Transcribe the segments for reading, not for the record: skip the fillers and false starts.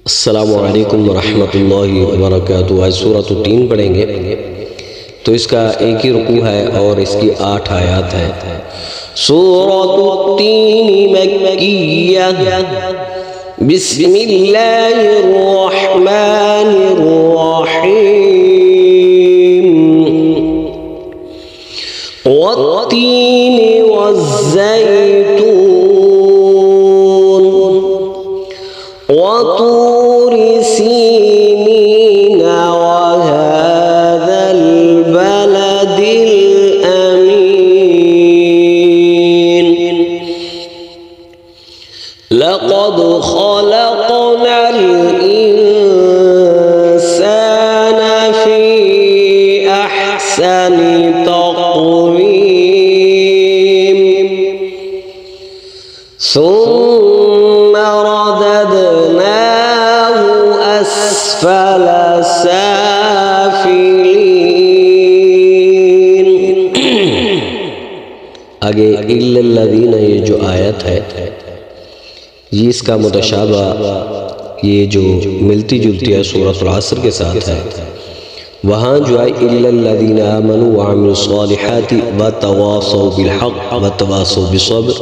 अस्सलामु अलैकुम वरहमतुल्लाहि वबरकातुहू। आज सूरत 3 पढ़ेंगे तो इसका एक ही रुकू है और इसकी 8 आयत है। सूरत 3 मक्किया। बिस्मिल्लाहिर्रहमानिर्रहीम। वत्तीन वज़्ज़ैतून वतूर सीनीन वहाज़ल बलदिल अमीन। लक़द ख़लक़नल इंसान फ़ी अहसनि तक़वीम। सुम्मा रददनाहु अस्फल साफिलीन। आगे इल्लल्लज़ीना ये जो आयत है ये इसका मुतशाबा ये जो मिलती जुलती है सूरतुल असर के साथ है। वहाँ जो है इल्लल्लज़ीना आमनू व अमिलुस्सॉलिहाति व तवासौ बिलहक़ व तवासौ बिस्सब्र,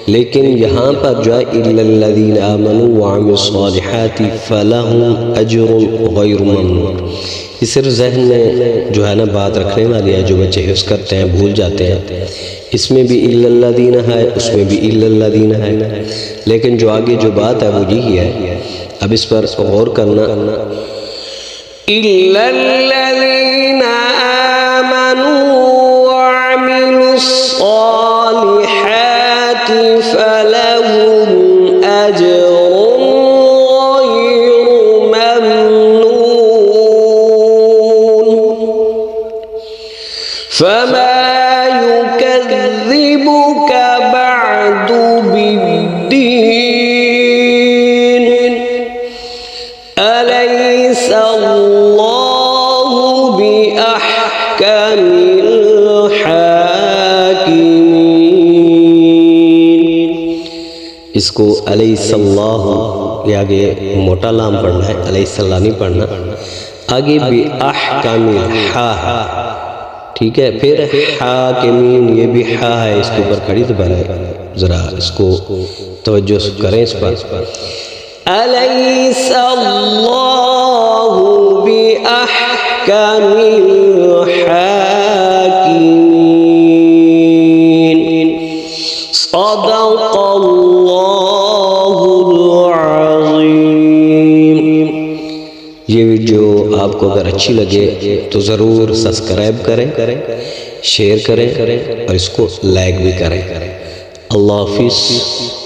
लेकिन यहाँ पर जो है इल्लल्लज़ीना आमनू व अमिलुस्सॉलिहाति फलहुम अज्रुन गैरु ममनून। ये सिर्फ जहन में जो है ना बात रखने वाली है, जो बच्चे हिफ्ज़ करते हैं भूल जाते हैं। इसमें भी इल्लल्लज़ीना है, उसमें भी इल्लल्लज़ीना है, लेकिन जो आगे जो बात है वो यही है। अब इस पर गौर करना। इल्लल्लज़ीना आमनू व अमिलुस्सॉलिहाति फलहुम अज्रुन गैरु ममनून। फमा युकज़्ज़िबुक बअदु बिद्दीन। अलैसल्लाहु बिअहकमिल हाकिमीन। इसको अलैसल्लाहु ये आगे मोटा लाम पढ़ना है, अलैसल्लाह नहीं पढ़ना। आगे बिअहकमिल हा, ठीक है। फिर हाकिमीन ये भी हा है, इसके ऊपर खड़ी तो बना है, जरा इसको तवज्जो करें इस पर। अलैसल्लाहु बिअहकमिल हाकिमीन। सदक़ल्लाहुल अज़ीम। ये वीडियो आपको अगर अच्छी लगे तो ज़रूर सब्सक्राइब करें, शेयर करें और इसको लाइक भी करें। अल्लाह हाफ़िज़।